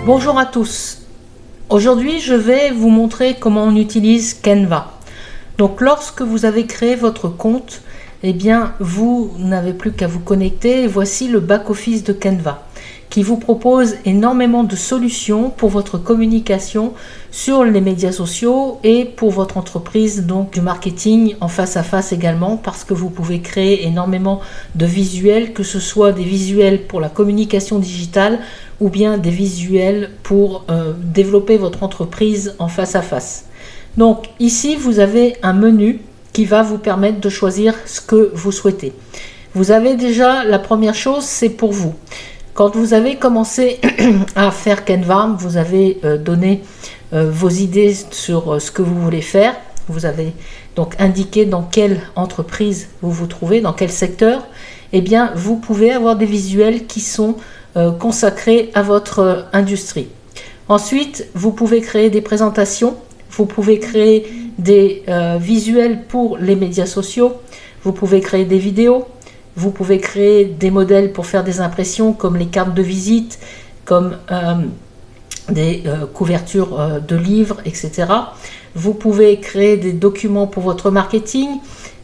Bonjour à tous. Aujourd'hui, je vais vous montrer comment on utilise Canva. Donc, lorsque vous avez créé votre compte, eh bien, vous n'avez plus qu'à vous connecter. Et voici le back-office de Canva qui vous propose énormément de solutions pour votre communication sur les médias sociaux et pour votre entreprise, donc du marketing en face à face également, parce que vous pouvez créer énormément de visuels, que ce soit des visuels pour la communication digitale ou bien des visuels pour développer votre entreprise en face à face. Donc ici, vous avez un menu qui va vous permettre de choisir ce que vous souhaitez. Vous avez déjà la première chose, c'est pour vous. Quand vous avez commencé à faire Canva, vous avez donné vos idées sur ce que vous voulez faire. Vous avez donc indiqué dans quelle entreprise vous vous trouvez, dans quel secteur. Eh bien, vous pouvez avoir des visuels qui sont consacrés à votre industrie. Ensuite, vous pouvez créer des présentations. Vous pouvez créer des visuels pour les médias sociaux. Vous pouvez créer des vidéos. Vous pouvez créer des modèles pour faire des impressions comme les cartes de visite, comme des couvertures de livres, etc. Vous pouvez créer des documents pour votre marketing.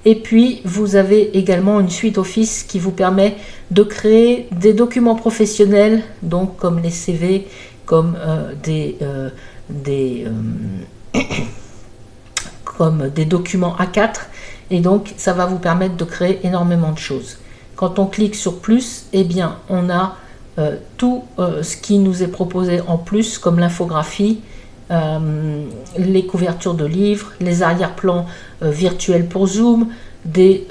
Et puis, vous avez également une suite Office qui vous permet de créer des documents professionnels, donc comme les CV, comme comme des documents A4. Et donc, ça va vous permettre de créer énormément de choses. Quand on clique sur plus, eh bien, on a tout ce qui nous est proposé en plus, comme l'infographie, les couvertures de livres, les arrière-plans virtuels pour Zoom, des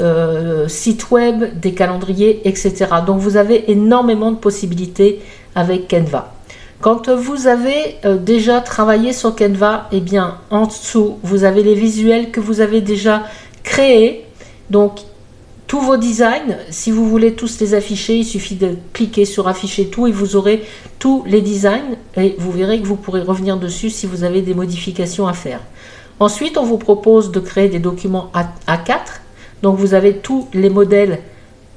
sites web, des calendriers, etc. Donc, vous avez énormément de possibilités avec Canva. Quand vous avez déjà travaillé sur Canva, eh bien, en dessous, vous avez les visuels que vous avez déjà créés. Donc, tous vos designs, si vous voulez tous les afficher, il suffit de cliquer sur afficher tout et vous aurez tous les designs et vous verrez que vous pourrez revenir dessus si vous avez des modifications à faire. Ensuite, on vous propose de créer des documents A4. Donc, vous avez tous les modèles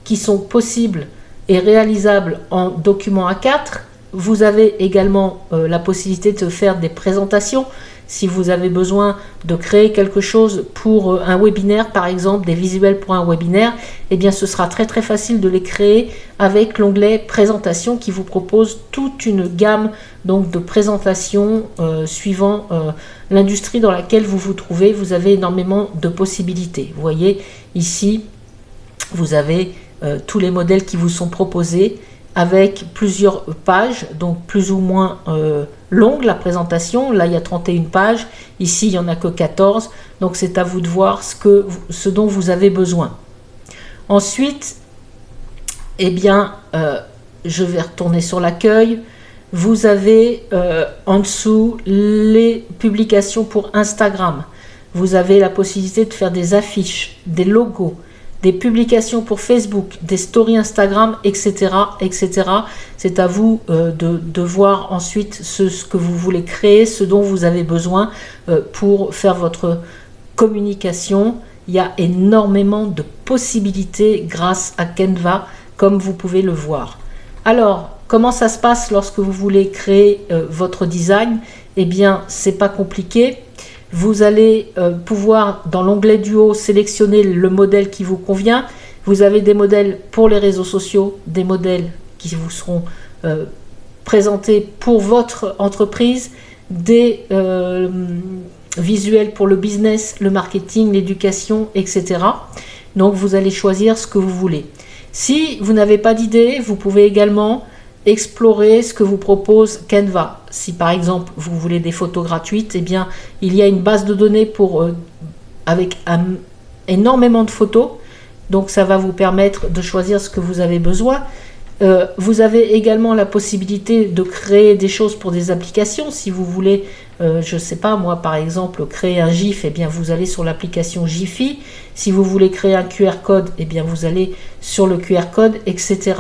qui sont possibles et réalisables en documents A4. Vous avez également la possibilité de faire des présentations. Si vous avez besoin de créer quelque chose pour un webinaire, par exemple, des visuels pour un webinaire, eh bien, ce sera très facile de les créer avec l'onglet présentation qui vous propose toute une gamme donc, de présentations suivant l'industrie dans laquelle vous vous trouvez. Vous avez énormément de possibilités. Vous voyez ici, vous avez tous les modèles qui vous sont proposés avec plusieurs pages, donc plus ou moins longue la présentation. Là, il y a 31 pages. Ici, il n'y en a que 14. Donc, c'est à vous de voir ce dont vous avez besoin. Ensuite, eh bien, je vais retourner sur l'accueil. Vous avez en dessous les publications pour Instagram. Vous avez la possibilité de faire des affiches, des logos, des publications pour Facebook, des stories Instagram, etc. etc. C'est à vous de voir ensuite ce que vous voulez créer, ce dont vous avez besoin pour faire votre communication. Il y a énormément de possibilités grâce à Canva, comme vous pouvez le voir. Alors, comment ça se passe lorsque vous voulez créer votre design? Eh bien, c'est pas compliqué. Vous allez pouvoir, dans l'onglet du haut, sélectionner le modèle qui vous convient. Vous avez des modèles pour les réseaux sociaux, des modèles qui vous seront présentés pour votre entreprise, des visuels pour le business, le marketing, l'éducation, etc. Donc, vous allez choisir ce que vous voulez. Si vous n'avez pas d'idée, vous pouvez également explorer ce que vous propose Canva. Si par exemple vous voulez des photos gratuites, eh bien il y a une base de données avec énormément de photos. Donc ça va vous permettre de choisir ce que vous avez besoin. Vous avez également la possibilité de créer des choses pour des applications. Si vous voulez, je ne sais pas moi par exemple, créer un GIF, eh bien vous allez sur l'application Giphy. Si vous voulez créer un QR code, eh bien vous allez sur le QR code, etc.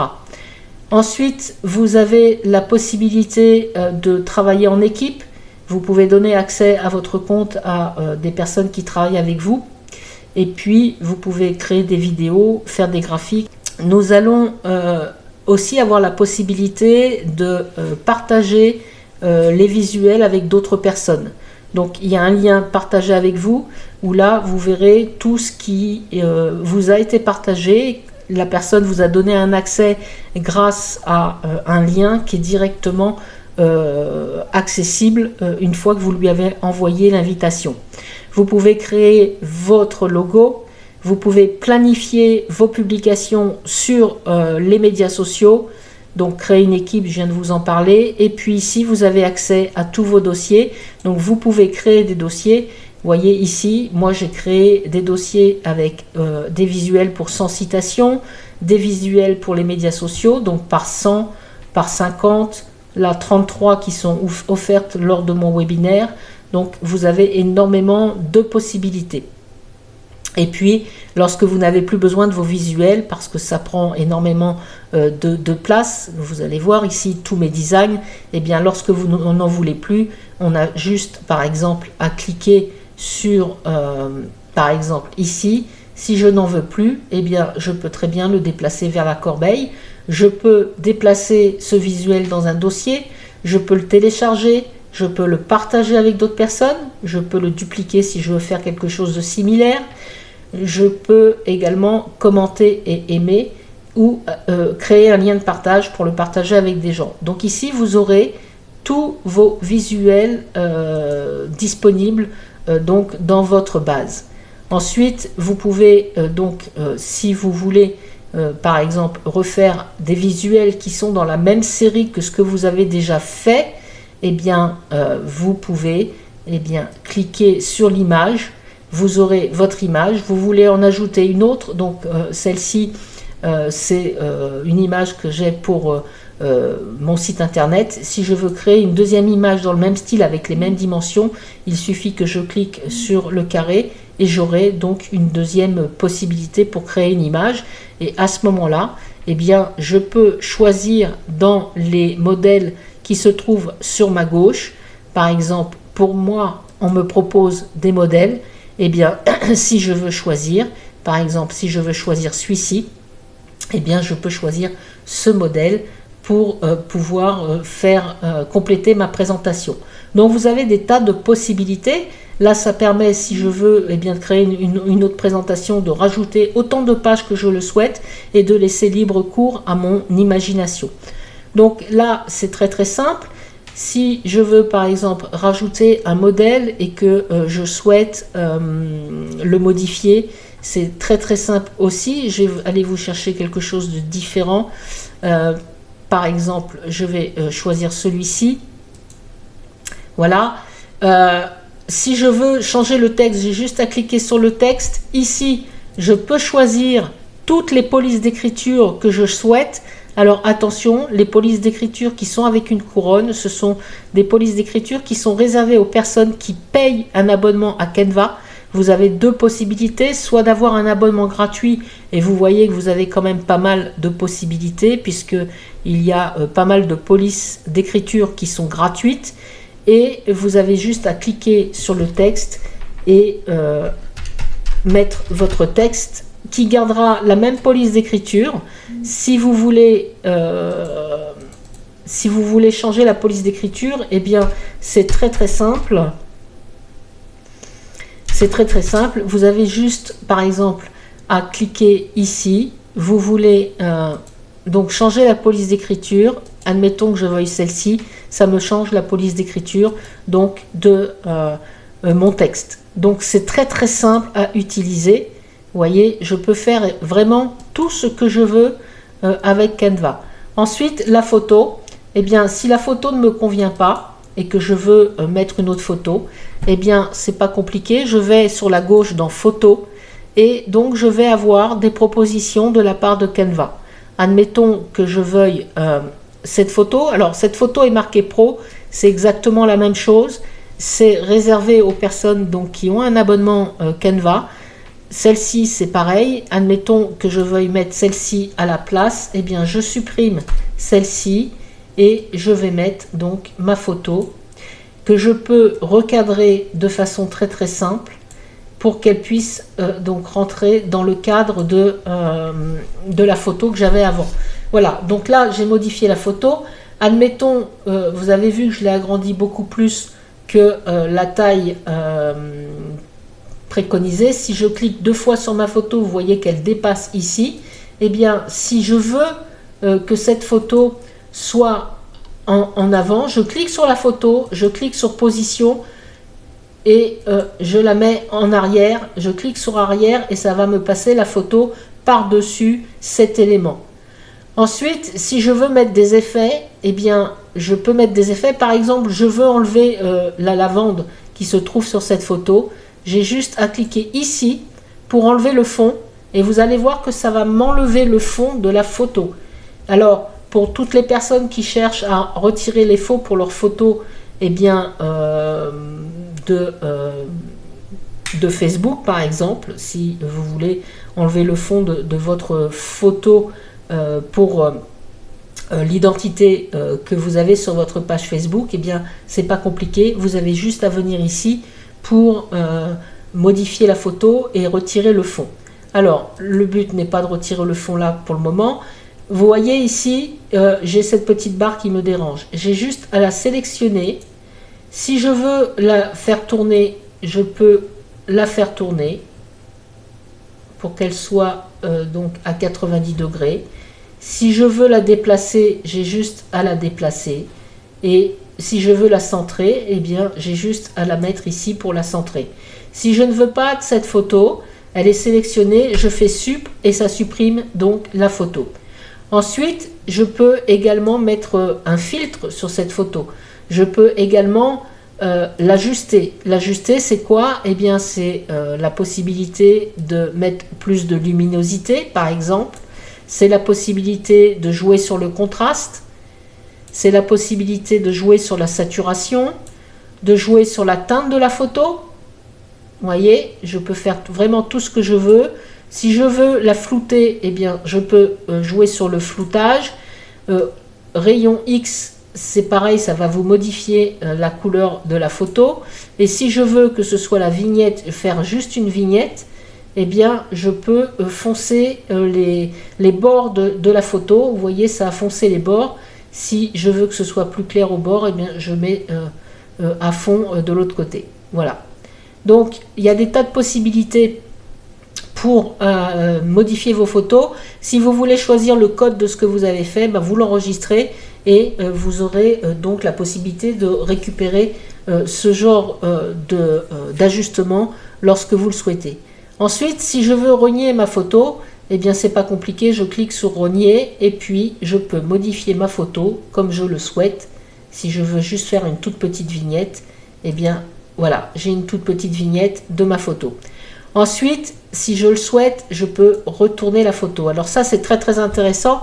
Ensuite, vous avez la possibilité de travailler en équipe. Vous pouvez donner accès à votre compte à des personnes qui travaillent avec vous. Et puis, vous pouvez créer des vidéos, faire des graphiques. Nous allons aussi avoir la possibilité de partager les visuels avec d'autres personnes. Donc il y a un lien partagé avec vous où là vous verrez tout ce qui vous a été partagé. La personne vous a donné un accès grâce à un lien qui est directement accessible une fois que vous lui avez envoyé l'invitation. Vous pouvez créer votre logo, vous pouvez planifier vos publications sur les médias sociaux, donc créer une équipe, je viens de vous en parler, et puis ici vous avez accès à tous vos dossiers, donc vous pouvez créer des dossiers. Vous voyez ici, moi j'ai créé des dossiers avec des visuels pour 100 citations, des visuels pour les médias sociaux, donc par 100, par 50, là 33 qui sont offertes lors de mon webinaire. Donc vous avez énormément de possibilités. Et puis, lorsque vous n'avez plus besoin de vos visuels, parce que ça prend énormément de place, vous allez voir ici tous mes designs, et bien lorsque vous n'en voulez plus, on a juste par exemple à cliquer sur, par exemple ici, si je n'en veux plus, eh bien je peux très bien le déplacer vers la corbeille. Je peux déplacer ce visuel dans un dossier, je peux le télécharger, je peux le partager avec d'autres personnes, je peux le dupliquer si je veux faire quelque chose de similaire. Je peux également commenter et aimer ou créer un lien de partage pour le partager avec des gens. Donc ici, vous aurez tous vos visuels disponibles donc dans votre base. Ensuite, vous pouvez si vous voulez par exemple refaire des visuels qui sont dans la même série que ce que vous avez déjà fait, eh bien vous pouvez cliquer sur l'image. Vous aurez votre image, vous voulez en ajouter une autre, donc celle-ci c'est une image que j'ai pour mon site internet. Si je veux créer une deuxième image dans le même style avec les mêmes dimensions, il suffit que je clique sur le carré et j'aurai donc une deuxième possibilité pour créer une image. Et à ce moment-là, eh bien, je peux choisir dans les modèles qui se trouvent sur ma gauche. Par exemple, pour moi, on me propose des modèles. Eh bien, si je veux choisir, par exemple, si je veux choisir celui-ci, eh bien, je peux choisir ce modèle pour pouvoir compléter ma présentation. Donc, vous avez des tas de possibilités. Là, ça permet, si je veux, eh bien, de créer une autre présentation, de rajouter autant de pages que je le souhaite et de laisser libre cours à mon imagination. Donc là, c'est très très simple. Si je veux par exemple rajouter un modèle et que je souhaite le modifier, c'est très très simple aussi. Je vais aller vous chercher quelque chose de différent. Par exemple, je vais choisir celui-ci. Voilà. Si je veux changer le texte, j'ai juste à cliquer sur le texte. Ici, je peux choisir toutes les polices d'écriture que je souhaite. Alors attention, les polices d'écriture qui sont avec une couronne, ce sont des polices d'écriture qui sont réservées aux personnes qui payent un abonnement à Canva. Vous avez deux possibilités, soit d'avoir un abonnement gratuit, et vous voyez que vous avez quand même pas mal de possibilités, puisqu'il y a pas mal de polices d'écriture qui sont gratuites, et vous avez juste à cliquer sur le texte et mettre votre texte qui gardera la même police d'écriture. Si vous voulez changer la police d'écriture, eh bien c'est très très simple. C'est très très simple. Vous avez juste par exemple à cliquer ici. Vous voulez donc changer la police d'écriture. Admettons que je veuille celle-ci, ça me change la police d'écriture donc de mon texte. Donc c'est très très simple à utiliser. Vous voyez, je peux faire vraiment tout ce que je veux avec Canva. Ensuite, la photo. Eh bien, si la photo ne me convient pas et que je veux mettre une autre photo, eh bien, c'est pas compliqué. Je vais sur la gauche dans Photo et donc je vais avoir des propositions de la part de Canva. Admettons que je veuille cette photo. Alors, cette photo est marquée Pro. C'est exactement la même chose. C'est réservé aux personnes donc, qui ont un abonnement Canva. Celle-ci, c'est pareil. Admettons que je veuille mettre celle-ci à la place. Eh bien, je supprime celle-ci et je vais mettre donc ma photo que je peux recadrer de façon très très simple pour qu'elle puisse donc rentrer dans le cadre de la photo que j'avais avant. Voilà, donc là, j'ai modifié la photo. Admettons, vous avez vu que je l'ai agrandi beaucoup plus que la taille préconisée. Si je clique 2 fois sur ma photo, vous voyez qu'elle dépasse ici. Eh bien, si je veux que cette photo soit en avant, je clique sur la photo, je clique sur position et je la mets en arrière. Je clique sur arrière et ça va me passer la photo par-dessus cet élément. Ensuite, si je veux mettre des effets, eh bien, je peux mettre des effets. Par exemple, je veux enlever la lavande qui se trouve sur cette photo. J'ai juste à cliquer ici pour enlever le fond. Et vous allez voir que ça va m'enlever le fond de la photo. Alors, pour toutes les personnes qui cherchent à retirer les faux pour leurs photos, eh bien, de Facebook, par exemple, si vous voulez enlever le fond de votre photo pour l'identité que vous avez sur votre page Facebook, eh bien c'est pas compliqué, vous avez juste à venir ici pour modifier la photo et retirer le fond. Alors le but n'est pas de retirer le fond là pour le moment. Vous voyez ici, j'ai cette petite barre qui me dérange, j'ai juste à la sélectionner. Si je veux la faire tourner, je peux la faire tourner pour qu'elle soit donc à 90 degrés. Si je veux la déplacer, j'ai juste à la déplacer. Et si je veux la centrer, eh bien, j'ai juste à la mettre ici pour la centrer. Si je ne veux pas de cette photo, elle est sélectionnée, je fais sup et ça supprime donc la photo. Ensuite, je peux également mettre un filtre sur cette photo. Je peux également l'ajuster. L'ajuster, c'est quoi? Eh bien, c'est la possibilité de mettre plus de luminosité, par exemple. C'est la possibilité de jouer sur le contraste. C'est la possibilité de jouer sur la saturation, de jouer sur la teinte de la photo. Vous voyez, je peux faire vraiment tout ce que je veux. Si je veux la flouter, eh bien, je peux jouer sur le floutage. Rayon X, c'est pareil, ça va vous modifier la couleur de la photo. Et si je veux que ce soit la vignette, faire juste une vignette, eh bien, je peux foncer les bords de la photo. Vous voyez, ça a foncé les bords. Si je veux que ce soit plus clair au bord, eh bien, je mets à fond de l'autre côté. Voilà. Donc, il y a des tas de possibilités pour modifier vos photos. Si vous voulez choisir le code de ce que vous avez fait, ben, vous l'enregistrez et vous aurez donc la possibilité de récupérer ce genre d'ajustement lorsque vous le souhaitez. Ensuite, si je veux renier ma photo, eh bien c'est pas compliqué, je clique sur renier et puis je peux modifier ma photo comme je le souhaite. Si je veux juste faire une toute petite vignette, eh bien voilà, j'ai une toute petite vignette de ma photo. Ensuite, si je le souhaite, je peux retourner la photo. Alors ça, c'est très très intéressant.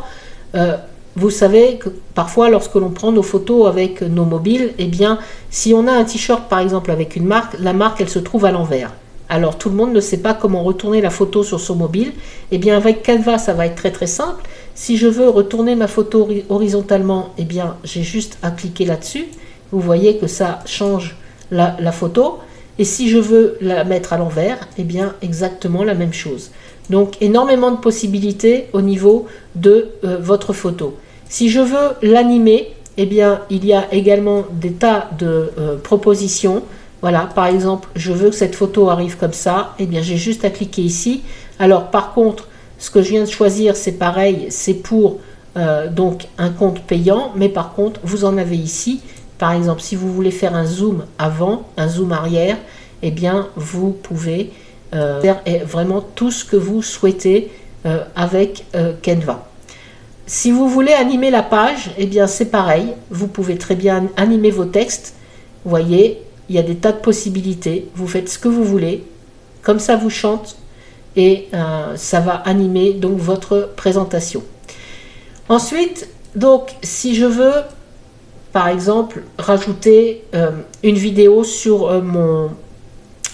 Vous savez que parfois, lorsque l'on prend nos photos avec nos mobiles, eh bien, si on a un t-shirt par exemple avec une marque, la marque elle se trouve à l'envers. Alors tout le monde ne sait pas comment retourner la photo sur son mobile. Eh bien avec Canva, ça va être très très simple. Si je veux retourner ma photo horizontalement, eh bien j'ai juste à cliquer là-dessus. Vous voyez que ça change la photo. Et si je veux la mettre à l'envers, eh bien exactement la même chose. Donc énormément de possibilités au niveau de votre photo. Si je veux l'animer, eh bien il y a également des tas de propositions. Voilà, par exemple, je veux que cette photo arrive comme ça, eh bien j'ai juste à cliquer ici. Alors par contre, ce que je viens de choisir, c'est pareil, c'est pour donc un compte payant, mais par contre, vous en avez ici. Par exemple, si vous voulez faire un zoom avant, un zoom arrière, eh bien vous pouvez faire vraiment tout ce que vous souhaitez avec Canva. Si vous voulez animer la page, eh bien c'est pareil, vous pouvez très bien animer vos textes. Vous voyez, il y a des tas de possibilités, vous faites ce que vous voulez, comme ça vous chante et ça va animer donc votre présentation. Ensuite, donc si je veux par exemple rajouter une vidéo sur mon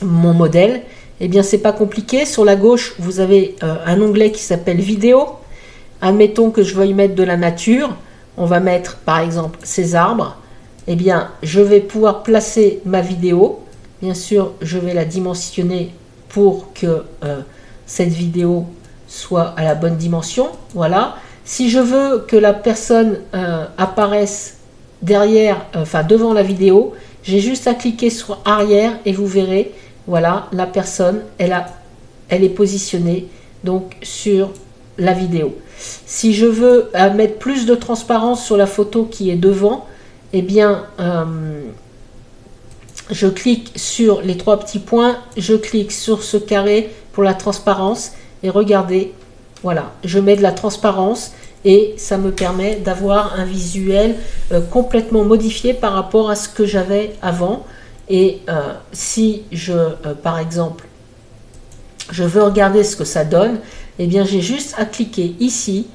modèle, eh bien c'est pas compliqué. Sur la gauche, vous avez un onglet qui s'appelle vidéo. Admettons que je veuille mettre de la nature, on va mettre par exemple ces arbres. Eh bien, je vais pouvoir placer ma vidéo. Bien sûr, je vais la dimensionner pour que cette vidéo soit à la bonne dimension. Voilà. Si je veux que la personne apparaisse derrière, enfin devant la vidéo, j'ai juste à cliquer sur arrière et vous verrez, voilà, la personne, elle est positionnée donc sur la vidéo. Si je veux mettre plus de transparence sur la photo qui est devant, eh bien, je clique sur les trois petits points, je clique sur ce carré pour la transparence et regardez, voilà, je mets de la transparence et ça me permet d'avoir un visuel complètement modifié par rapport à ce que j'avais avant. Et si je, par exemple, je veux regarder ce que ça donne, eh bien j'ai juste à cliquer ici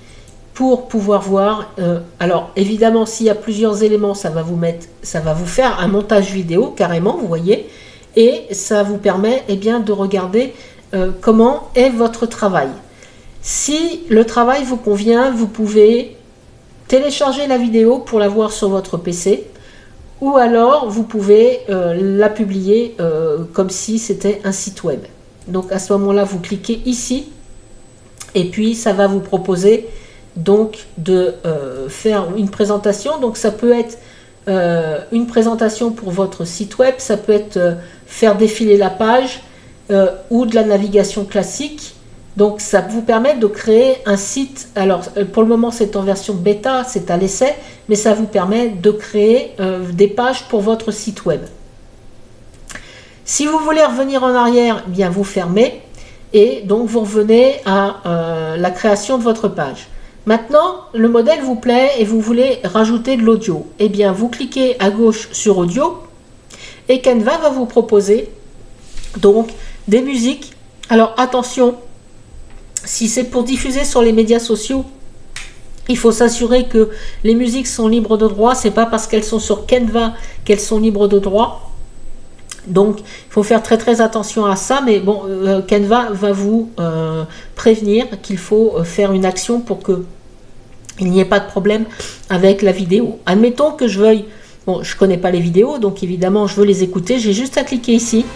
pour pouvoir voir. Alors évidemment, s'il y a plusieurs éléments, ça va vous faire un montage vidéo carrément, vous voyez, et ça vous permet bien de regarder comment est votre travail. Si le travail vous convient, vous pouvez télécharger la vidéo pour la voir sur votre PC, ou alors vous pouvez la publier comme si c'était un site web. Donc à ce moment-là, vous cliquez ici et puis ça va vous proposer donc de faire une présentation. Donc ça peut être une présentation pour votre site web, ça peut être faire défiler la page ou de la navigation classique. Donc ça vous permet de créer un site. Alors pour le moment c'est en version bêta, c'est à l'essai, mais ça vous permet de créer des pages pour votre site web. Si vous voulez revenir en arrière, eh bien vous fermez et donc vous revenez à la création de votre page. Maintenant le modèle vous plaît et vous voulez rajouter de l'audio. Eh bien vous cliquez à gauche sur audio et Canva va vous proposer donc des musiques. Alors attention, si c'est pour diffuser sur les médias sociaux, il faut s'assurer que les musiques sont libres de droit. C'est pas parce qu'elles sont sur Canva qu'elles sont libres de droit. Donc, il faut faire très attention à ça. Mais bon, Canva va vous prévenir qu'il faut faire une action pour que il n'y ait pas de problème avec la vidéo. Admettons que je veuille... Bon, je connais pas les vidéos, donc évidemment, je veux les écouter. J'ai juste à cliquer ici.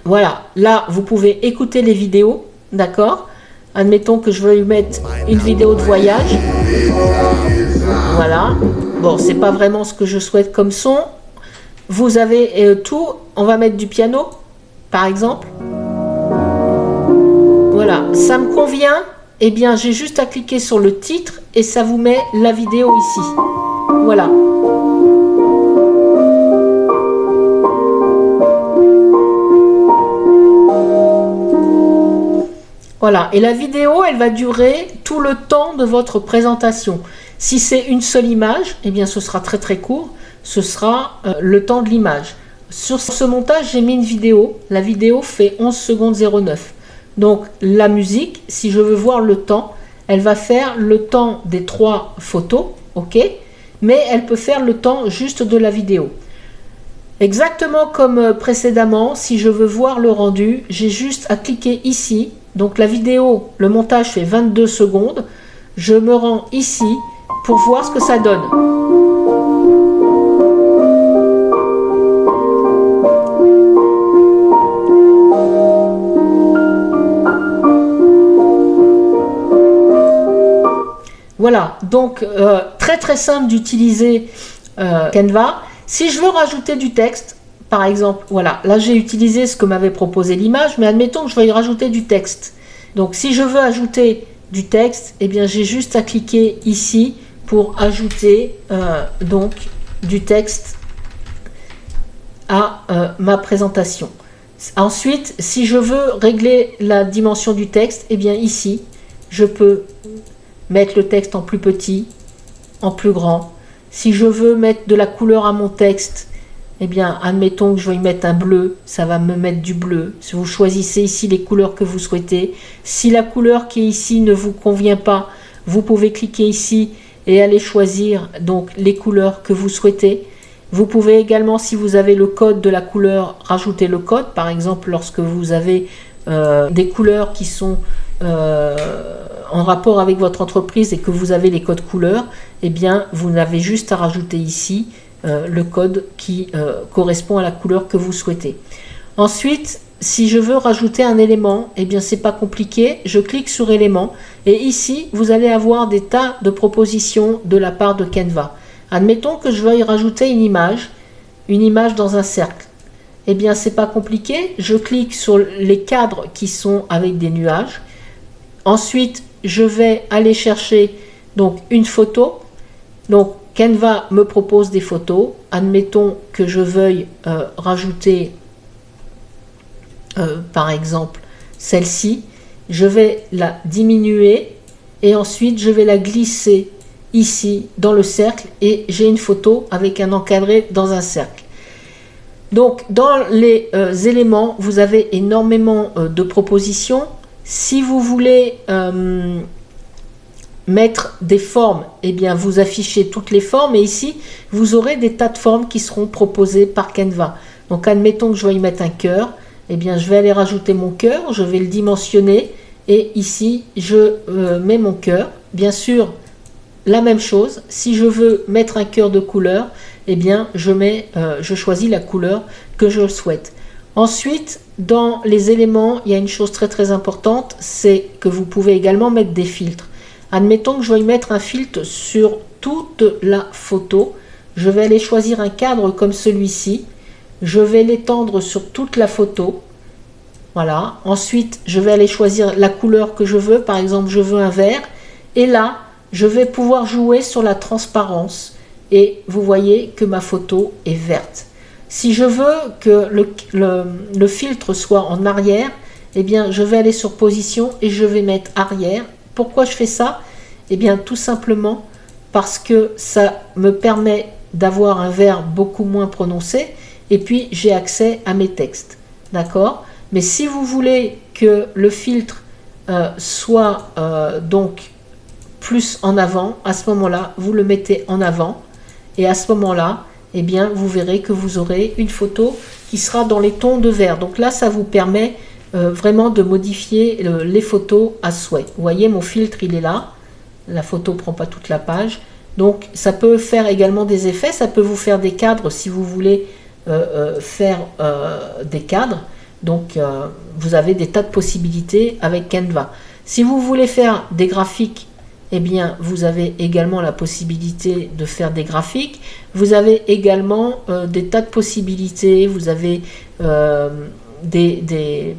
Voilà, là, vous pouvez écouter les vidéos, d'accord? Admettons que je veuille mettre une vidéo de voyage. Voilà. Bon, c'est pas vraiment ce que je souhaite comme son. Vous avez tout. On va mettre du piano, par exemple. Voilà, ça me convient. Eh bien, j'ai juste à cliquer sur le titre et ça vous met la vidéo ici. Voilà. Voilà, et la vidéo, elle va durer tout le temps de votre présentation. Si c'est une seule image, eh bien ce sera très court, ce sera le temps de l'image. Sur ce montage, j'ai mis une vidéo, la vidéo fait 11 secondes 09. Donc la musique, si je veux voir le temps, elle va faire le temps des 3 photos, ok, mais elle peut faire le temps juste de la vidéo. Exactement comme précédemment, si je veux voir le rendu, j'ai juste à cliquer ici. Donc la vidéo, le montage fait 22 secondes. Je me rends ici pour voir ce que ça donne. Voilà, donc très simple d'utiliser Canva. Si je veux rajouter du texte, par exemple, voilà, là j'ai utilisé ce que m'avait proposé l'image, mais admettons que je vais y rajouter du texte. Donc si je veux ajouter du texte, eh bien j'ai juste à cliquer ici pour ajouter donc du texte à ma présentation. Ensuite, si je veux régler la dimension du texte, eh bien ici, je peux mettre le texte en plus petit, en plus grand. Si je veux mettre de la couleur à mon texte, eh bien, admettons que je vais y mettre un bleu, ça va me mettre du bleu. Si vous choisissez ici les couleurs que vous souhaitez. Si la couleur qui est ici ne vous convient pas, vous pouvez cliquer ici et aller choisir donc les couleurs que vous souhaitez. Vous pouvez également, si vous avez le code de la couleur, rajouter le code. Par exemple, lorsque vous avez des couleurs qui sont en rapport avec votre entreprise et que vous avez les codes couleurs, eh bien, vous n'avez juste à rajouter ici le code qui correspond à la couleur que vous souhaitez. Ensuite, si je veux rajouter un élément, eh bien c'est pas compliqué, je clique sur élément et ici vous allez avoir des tas de propositions de la part de Canva. Admettons que je veuille rajouter une image dans un cercle. Eh bien c'est pas compliqué, je clique sur les cadres qui sont avec des nuages. Ensuite je vais aller chercher donc une photo. Donc Canva me propose des photos. Admettons que je veuille rajouter par exemple celle-ci. Je vais la diminuer et ensuite je vais la glisser ici dans le cercle et j'ai une photo avec un encadré dans un cercle. Donc dans les éléments, vous avez énormément de propositions. Si vous voulez mettre des formes, eh bien vous affichez toutes les formes et ici vous aurez des tas de formes qui seront proposées par Canva. Donc admettons que je veuille mettre un cœur, eh bien je vais aller rajouter mon cœur, je vais le dimensionner et ici je mets mon cœur. Bien sûr la même chose, si je veux mettre un cœur de couleur, eh bien je choisis la couleur que je souhaite. Ensuite dans les éléments, il y a une chose très importante, c'est que vous pouvez également mettre des filtres. Admettons que je veuille mettre un filtre sur toute la photo. Je vais aller choisir un cadre comme celui-ci. Je vais l'étendre sur toute la photo. Voilà. Ensuite, je vais aller choisir la couleur que je veux. Par exemple, je veux un vert. Et là, je vais pouvoir jouer sur la transparence. Et vous voyez que ma photo est verte. Si je veux que le filtre soit en arrière, eh bien, je vais aller sur position et je vais mettre arrière. Pourquoi je fais ça? Eh bien, tout simplement parce que ça me permet d'avoir un vert beaucoup moins prononcé et puis j'ai accès à mes textes. D'accord? Mais si vous voulez que le filtre soit donc plus en avant, à ce moment-là, vous le mettez en avant et à ce moment-là, eh bien, vous verrez que vous aurez une photo qui sera dans les tons de vert. Donc là, ça vous permet vraiment de modifier les photos à souhait. Vous voyez, mon filtre, il est là. La photo ne prend pas toute la page. Donc, ça peut faire également des effets. Ça peut vous faire des cadres si vous voulez faire des cadres. Donc, vous avez des tas de possibilités avec Canva. Si vous voulez faire des graphiques, eh bien, vous avez également la possibilité de faire des graphiques. Vous avez également des tas de possibilités. Vous avez des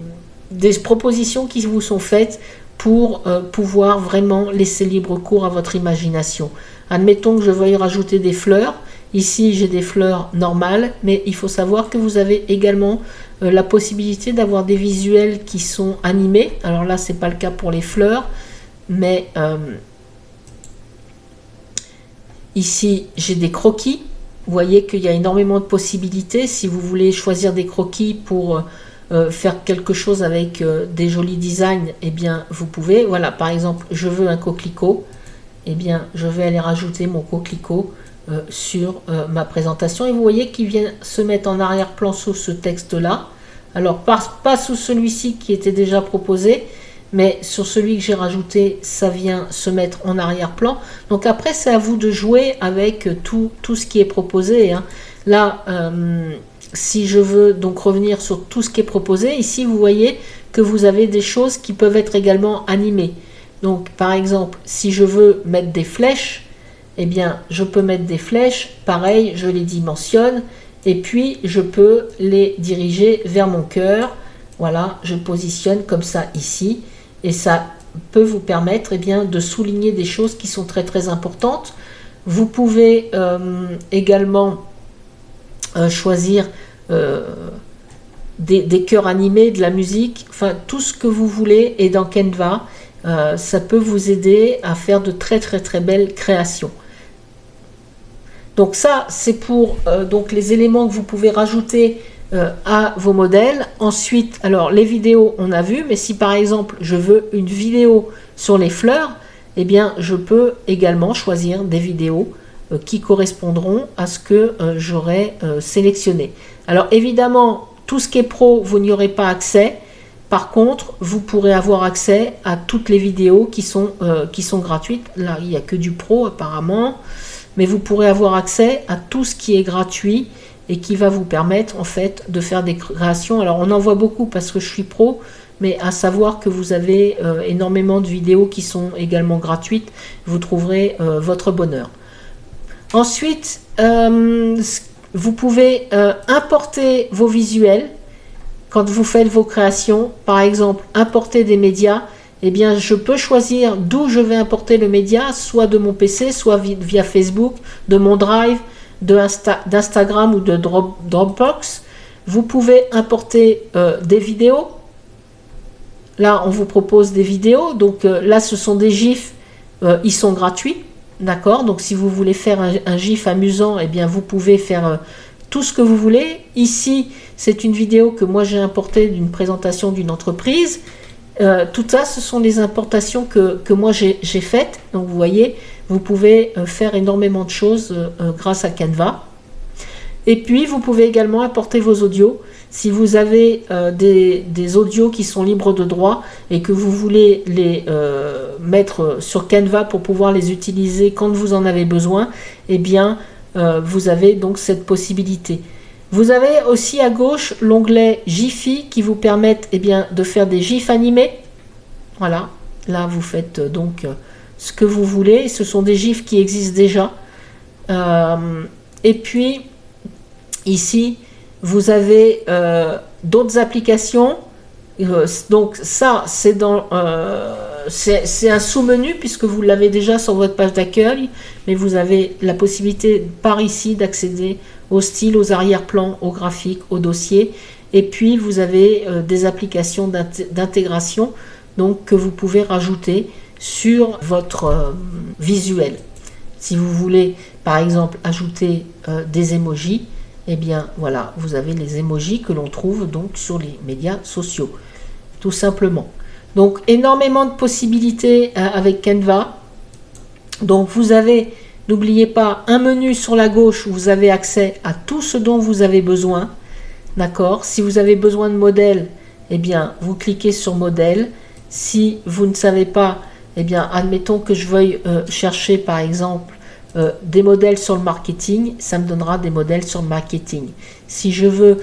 propositions qui vous sont faites pour pouvoir vraiment laisser libre cours à votre imagination. Admettons que je veuille rajouter des fleurs. Ici, j'ai des fleurs normales, mais il faut savoir que vous avez également la possibilité d'avoir des visuels qui sont animés. Alors là, c'est pas le cas pour les fleurs, mais ici, j'ai des croquis. Vous voyez qu'il y a énormément de possibilités. Si vous voulez choisir des croquis pour faire quelque chose avec des jolis designs, eh bien vous pouvez. Voilà, par exemple, je veux un coquelicot, eh bien je vais aller rajouter mon coquelicot sur ma présentation et vous voyez qu'il vient se mettre en arrière-plan sous ce texte là. Alors pas sous celui-ci qui était déjà proposé, mais sur celui que j'ai rajouté, ça vient se mettre en arrière-plan. Donc après, c'est à vous de jouer avec tout ce qui est proposé, hein. Là, si je veux donc revenir sur tout ce qui est proposé, ici vous voyez que vous avez des choses qui peuvent être également animées. Donc par exemple, si je veux mettre des flèches, eh bien je peux mettre des flèches, pareil, je les dimensionne et puis je peux les diriger vers mon cœur. Voilà, je positionne comme ça ici et ça peut vous permettre bien de souligner des choses qui sont très importantes. Vous pouvez également choisir des chœurs animés, de la musique, enfin tout ce que vous voulez est dans Canva. Ça peut vous aider à faire de très belles créations. Donc ça c'est pour donc les éléments que vous pouvez rajouter à vos modèles. Ensuite, alors les vidéos on a vu, mais si par exemple je veux une vidéo sur les fleurs, eh bien je peux également choisir des vidéos qui correspondront à ce que j'aurais sélectionné. Alors évidemment, tout ce qui est pro, vous n'y aurez pas accès. Par contre, vous pourrez avoir accès à toutes les vidéos qui sont gratuites. Là, il n'y a que du pro apparemment. Mais vous pourrez avoir accès à tout ce qui est gratuit et qui va vous permettre en fait de faire des créations. Alors on en voit beaucoup parce que je suis pro, mais à savoir que vous avez énormément de vidéos qui sont également gratuites. Vous trouverez votre bonheur. Ensuite, vous pouvez importer vos visuels quand vous faites vos créations. Par exemple, importer des médias. Eh bien, je peux choisir d'où je vais importer le média, soit de mon PC, soit via Facebook, de mon Drive, d'Instagram ou de Dropbox. Vous pouvez importer des vidéos. Là, on vous propose des vidéos. Donc là, ce sont des GIFs. Ils sont gratuits. D'accord? Donc, si vous voulez faire un GIF amusant, eh bien, vous pouvez faire tout ce que vous voulez. Ici, c'est une vidéo que moi, j'ai importée d'une présentation d'une entreprise. Tout ça, ce sont les importations que moi j'ai faites. Donc vous voyez, vous pouvez faire énormément de choses grâce à Canva. Et puis vous pouvez également importer vos audios. Si vous avez des audios qui sont libres de droit et que vous voulez les mettre sur Canva pour pouvoir les utiliser quand vous en avez besoin, eh bien vous avez donc cette possibilité. Vous avez aussi à gauche l'onglet Giphy qui vous permettent de faire des gifs animés. Voilà, là vous faites donc ce que vous voulez. Ce sont des gifs qui existent déjà. Et puis ici, vous avez d'autres applications. Donc ça, c'est un sous-menu puisque vous l'avez déjà sur votre page d'accueil. Mais vous avez la possibilité par ici d'accéder au style, aux arrière-plans, aux graphiques, aux dossiers. Et puis, vous avez des applications d'intégration donc que vous pouvez rajouter sur votre visuel. Si vous voulez, par exemple, ajouter des emojis, eh bien, voilà, vous avez les emojis que l'on trouve donc sur les médias sociaux, tout simplement. Donc, énormément de possibilités avec Canva. Donc, vous avez... N'oubliez pas, un menu sur la gauche où vous avez accès à tout ce dont vous avez besoin. D'accord? Si vous avez besoin de modèles, eh bien, vous cliquez sur modèle. Si vous ne savez pas, eh bien, admettons que je veuille chercher, par exemple, des modèles sur le marketing, ça me donnera des modèles sur le marketing. Si je veux,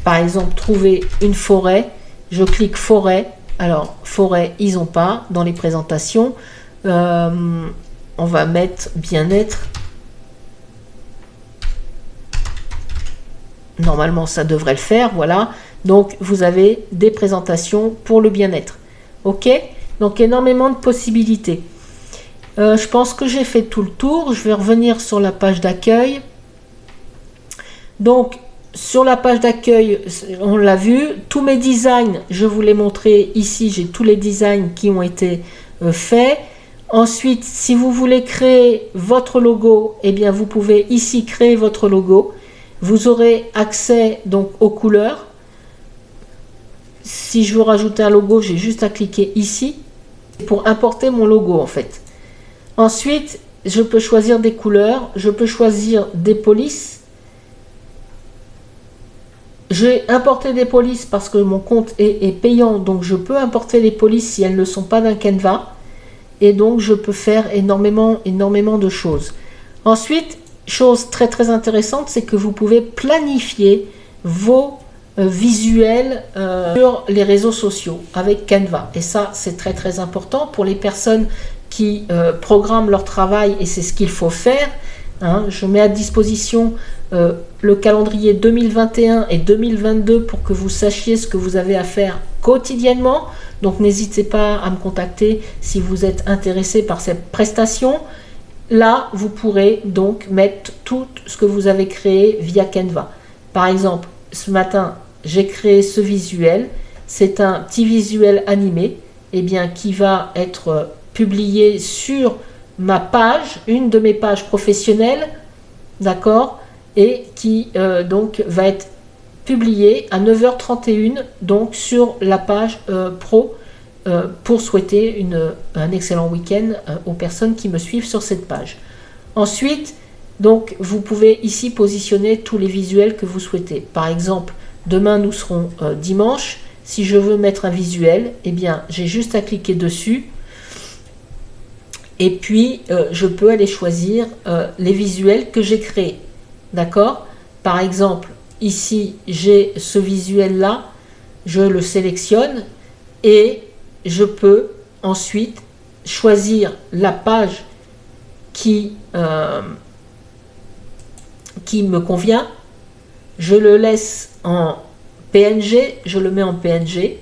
par exemple, trouver une forêt, je clique forêt. Alors, forêt, ils n'ont pas dans les présentations. On va mettre bien-être. Normalement, ça devrait le faire. Voilà. Donc, vous avez des présentations pour le bien-être. OK? Donc, énormément de possibilités. Je pense que j'ai fait tout le tour. Je vais revenir sur la page d'accueil. Donc, sur la page d'accueil, on l'a vu. Tous mes designs, je vous l'ai montré ici. J'ai tous les designs qui ont été faits. Ensuite, si vous voulez créer votre logo, eh bien, vous pouvez ici créer votre logo. Vous aurez accès donc aux couleurs. Si je veux rajouter un logo, j'ai juste à cliquer ici pour importer mon logo en fait. Ensuite, je peux choisir des couleurs, je peux choisir des polices. J'ai importé des polices parce que mon compte est payant, donc je peux importer les polices si elles ne sont pas d'un Canva. Et donc, je peux faire énormément de choses. Ensuite, chose très très intéressante, c'est que vous pouvez planifier vos visuels sur les réseaux sociaux avec Canva. Et ça, c'est très très important pour les personnes qui programment leur travail et c'est ce qu'il faut faire. Hein. Je mets à disposition le calendrier 2021 et 2022 pour que vous sachiez ce que vous avez à faire quotidiennement. Donc n'hésitez pas à me contacter si vous êtes intéressé par cette prestation. Là, vous pourrez donc mettre tout ce que vous avez créé via Canva. Par exemple, ce matin, j'ai créé ce visuel. C'est un petit visuel animé qui va être publié sur ma page, une de mes pages professionnelles, d'accord, et qui donc va être publié à 9h31 donc sur la page pro pour souhaiter un excellent week-end aux personnes qui me suivent sur cette page. Ensuite, donc vous pouvez ici positionner tous les visuels que vous souhaitez. Par exemple, demain nous serons dimanche. Si je veux mettre un visuel, j'ai juste à cliquer dessus et puis je peux aller choisir les visuels que j'ai créés. D'accord? par exemple, ici, j'ai ce visuel-là, je le sélectionne et je peux ensuite choisir la page qui me convient. Je le laisse en PNG, je le mets en PNG.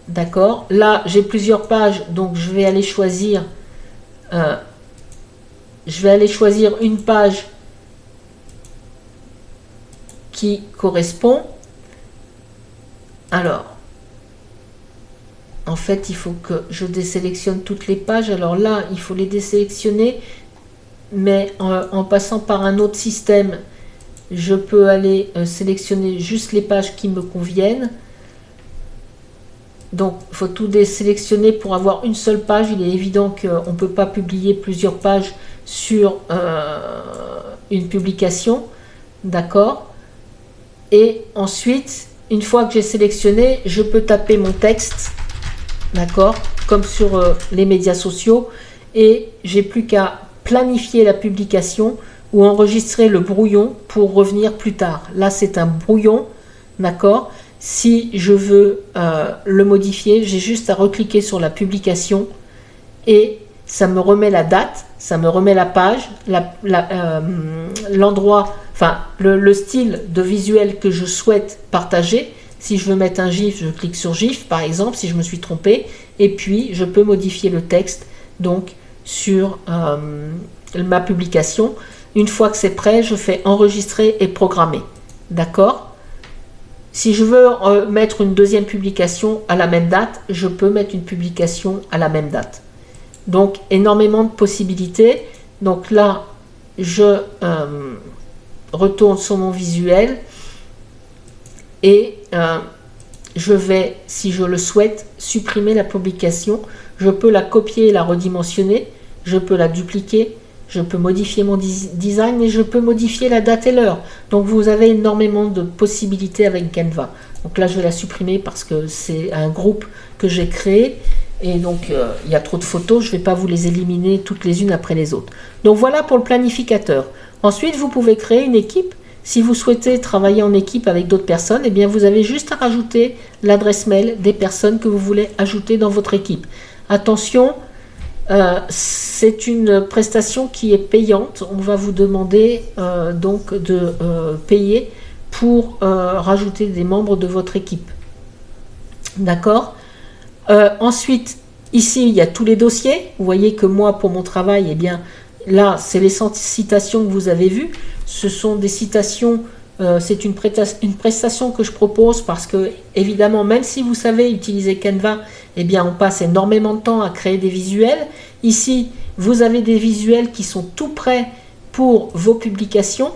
D'accord. Là, j'ai plusieurs pages, donc je vais aller choisir une page qui correspond. Alors, en fait, il faut que je désélectionne toutes les pages. Alors là, il faut les désélectionner, mais en passant par un autre système, je peux aller sélectionner juste les pages qui me conviennent. Donc, il faut tout désélectionner pour avoir une seule page. Il est évident qu'on ne peut pas publier plusieurs pages sur une publication. D'accord. Et ensuite, une fois que j'ai sélectionné, je peux taper mon texte. D'accord. Comme sur les médias sociaux. Et j'ai plus qu'à planifier la publication ou enregistrer le brouillon pour revenir plus tard. Là, c'est un brouillon. D'accord. Si je veux le modifier, j'ai juste à recliquer sur la publication et ça me remet la date, ça me remet la page, l'endroit, enfin le style de visuel que je souhaite partager. Si je veux mettre un GIF, je clique sur GIF par exemple, si je me suis trompé, et puis je peux modifier le texte donc sur ma publication. Une fois que c'est prêt, je fais enregistrer et programmer. D'accord ? Si je veux mettre une deuxième publication à la même date, je peux mettre une publication à la même date. Donc, énormément de possibilités. Donc là, je retourne sur mon visuel et je vais, si je le souhaite, supprimer la publication. Je peux la copier et la redimensionner. Je peux la dupliquer. Je peux modifier mon design et je peux modifier la date et l'heure. Donc vous avez énormément de possibilités avec Canva. Donc là je vais la supprimer parce que c'est un groupe que j'ai créé. Et donc il y a trop de photos, je ne vais pas vous les éliminer toutes les unes après les autres. Donc voilà pour le planificateur. Ensuite vous pouvez créer une équipe. Si vous souhaitez travailler en équipe avec d'autres personnes, eh bien vous avez juste à rajouter l'adresse mail des personnes que vous voulez ajouter dans votre équipe. Attention, c'est une prestation qui est payante. On va vous demander donc de payer pour rajouter des membres de votre équipe. D'accord. Ensuite, ici, il y a tous les dossiers. Vous voyez que moi, pour mon travail, eh bien, là, c'est les citations que vous avez vues. Ce sont des citations, c'est une prestation que je propose parce que, évidemment, même si vous savez utiliser Canva, eh bien, on passe énormément de temps à créer des visuels. Ici, vous avez des visuels qui sont tout prêts pour vos publications.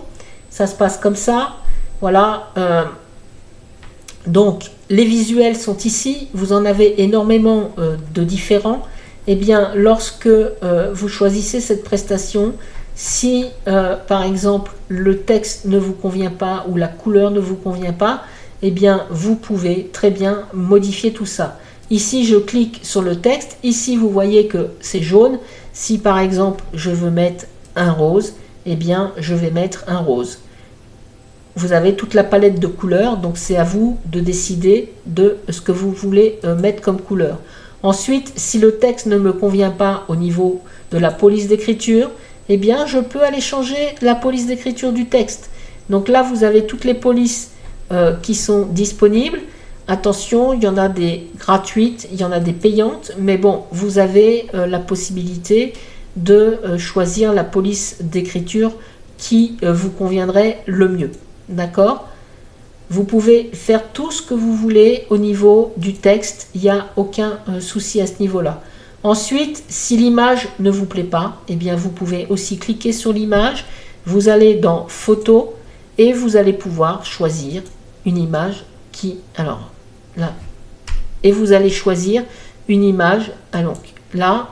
Ça se passe comme ça. Voilà. Donc, les visuels sont ici. Vous en avez énormément de différents. Eh bien, lorsque vous choisissez cette prestation, si, par exemple, le texte ne vous convient pas ou la couleur ne vous convient pas, eh bien, vous pouvez très bien modifier tout ça. Ici, je clique sur le texte. Ici, vous voyez que c'est jaune. Si, par exemple, je veux mettre un rose, eh bien, je vais mettre un rose. Vous avez toute la palette de couleurs, donc c'est à vous de décider de ce que vous voulez mettre comme couleur. Ensuite, si le texte ne me convient pas au niveau de la police d'écriture, eh bien, je peux aller changer la police d'écriture du texte. Donc là, vous avez toutes les polices qui sont disponibles. Attention, il y en a des gratuites, il y en a des payantes, mais bon, vous avez la possibilité de choisir la police d'écriture qui vous conviendrait le mieux. D'accord? Vous pouvez faire tout ce que vous voulez au niveau du texte, il n'y a aucun souci à ce niveau-là. Ensuite, si l'image ne vous plaît pas, eh bien vous pouvez aussi cliquer sur l'image, vous allez dans Photos et vous allez pouvoir choisir une image qui, alors là, et vous allez choisir une image. Alors là,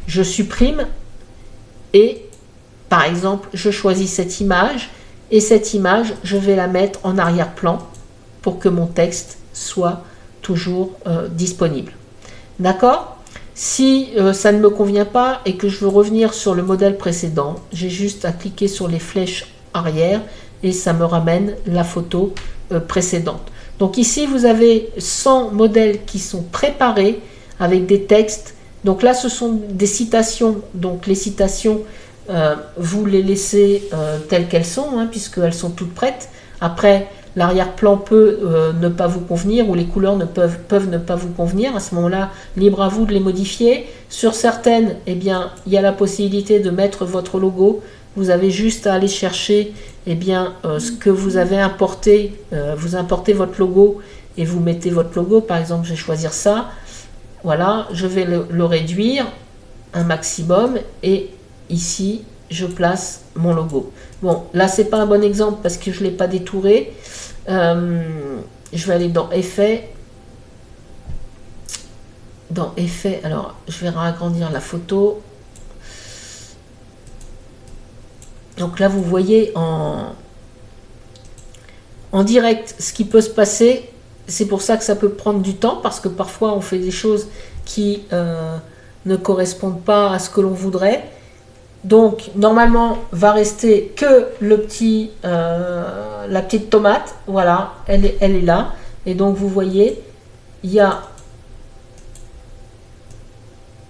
je supprime et par exemple, je choisis cette image et cette image, je vais la mettre en arrière-plan pour que mon texte soit toujours disponible. D'accord? Si ça ne me convient pas et que je veux revenir sur le modèle précédent, j'ai juste à cliquer sur les flèches arrière et ça me ramène la photo précédente. Donc ici, vous avez 100 modèles qui sont préparés avec des textes. Donc là, ce sont des citations. Donc les citations, vous les laissez telles qu'elles sont, hein, puisqu'elles sont toutes prêtes. Après, l'arrière-plan peut ne pas vous convenir ou les couleurs peuvent ne pas vous convenir. À ce moment-là, libre à vous de les modifier. Sur certaines, eh bien, il y a la possibilité de mettre votre logo. Vous avez juste à aller chercher eh bien, ce que vous avez importé. Vous importez votre logo et vous mettez votre logo. Par exemple, je vais choisir ça. Voilà, je vais le réduire un maximum et ici, je place mon logo. Bon, là, c'est pas un bon exemple parce que je ne l'ai pas détouré. Je vais aller dans Effets. Dans Effets, alors, je vais agrandir la photo. Donc là, vous voyez en direct ce qui peut se passer. C'est pour ça que ça peut prendre du temps, parce que parfois, on fait des choses qui ne correspondent pas à ce que l'on voudrait. Donc, normalement, va rester que le petit, la petite tomate. Voilà, elle est là. Et donc, vous voyez, il y a...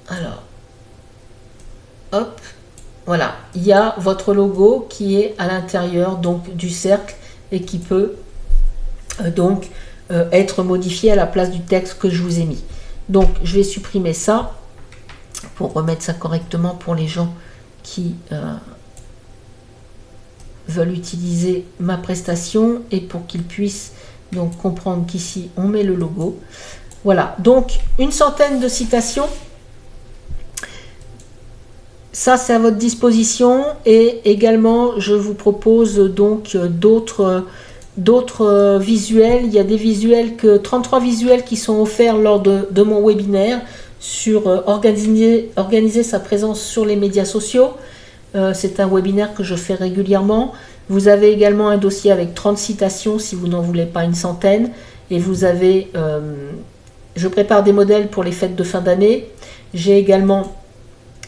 Alors, hop, voilà. Il y a votre logo qui est à l'intérieur donc du cercle et qui peut donc être modifié à la place du texte que je vous ai mis. Donc, je vais supprimer ça pour remettre ça correctement pour les gens qui veulent utiliser ma prestation et pour qu'ils puissent donc comprendre qu'ici on met le logo. Voilà, donc une centaine de citations. Ça, c'est à votre disposition. Et également, je vous propose donc d'autres visuels. Il y a des visuels 33 visuels qui sont offerts lors de mon webinaire sur organiser sa présence sur les médias sociaux. C'est un webinaire que je fais régulièrement. Vous avez également un dossier avec 30 citations si vous n'en voulez pas une centaine. Et vous avez, je prépare des modèles pour les fêtes de fin d'année. J'ai également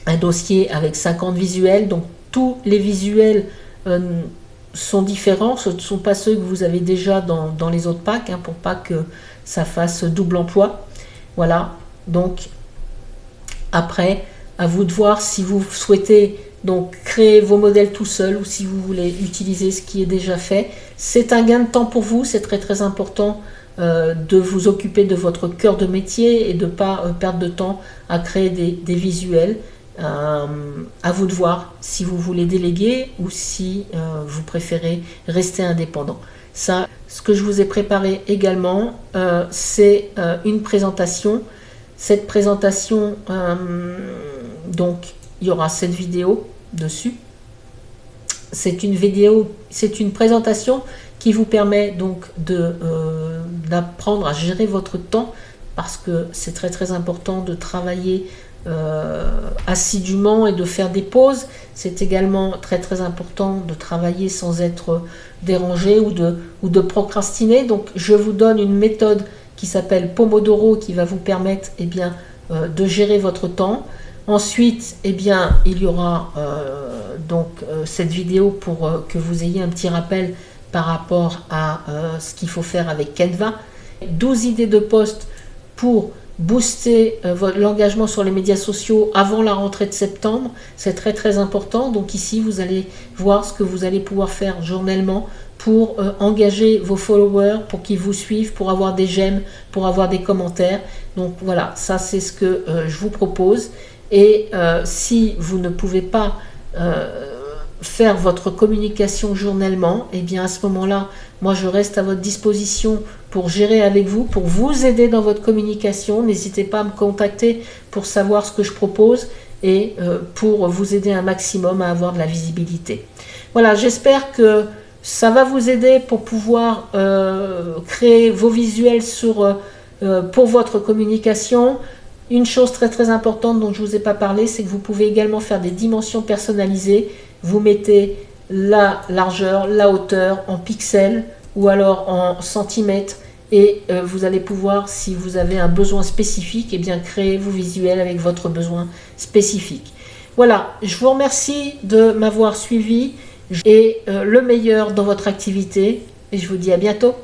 un dossier avec 50 visuels. Donc tous les visuels sont différents. Ce ne sont pas ceux que vous avez déjà dans les autres packs, hein, pour pas que ça fasse double emploi. Voilà, donc après, à vous de voir si vous souhaitez donc créer vos modèles tout seul ou si vous voulez utiliser ce qui est déjà fait. C'est un gain de temps pour vous, c'est très important de vous occuper de votre cœur de métier et de ne pas perdre de temps à créer des visuels. À vous de voir si vous voulez déléguer ou si vous préférez rester indépendant. Ça, ce que je vous ai préparé également, c'est une présentation. Cette présentation, donc il y aura cette vidéo dessus. C'est une présentation qui vous permet donc d'apprendre à gérer votre temps, parce que c'est très important de travailler assidûment et de faire des pauses. C'est également très important de travailler sans être dérangé ou de procrastiner. Donc je vous donne une méthode qui s'appelle Pomodoro, qui va vous permettre eh bien, de gérer votre temps. Ensuite, eh bien, il y aura cette vidéo pour que vous ayez un petit rappel par rapport à ce qu'il faut faire avec Canva. 12 idées de posts pour booster l'engagement sur les médias sociaux avant la rentrée de septembre. C'est très important. Donc ici, vous allez voir ce que vous allez pouvoir faire journellement pour engager vos followers, pour qu'ils vous suivent, pour avoir des j'aime, pour avoir des commentaires. Donc voilà, ça c'est ce que je vous propose. Et si vous ne pouvez pas faire votre communication journellement, et bien à ce moment-là, moi je reste à votre disposition pour gérer avec vous, pour vous aider dans votre communication. N'hésitez pas à me contacter pour savoir ce que je propose et pour vous aider un maximum à avoir de la visibilité. Voilà, j'espère que ça va vous aider pour pouvoir créer vos visuels pour votre communication. Une chose très importante dont je ne vous ai pas parlé, c'est que vous pouvez également faire des dimensions personnalisées. Vous mettez la largeur, la hauteur en pixels ou alors en centimètres, et vous allez pouvoir, si vous avez un besoin spécifique, eh bien créer vos visuels avec votre besoin spécifique. Voilà, je vous remercie de m'avoir suivi et le meilleur dans votre activité. Et je vous dis à bientôt.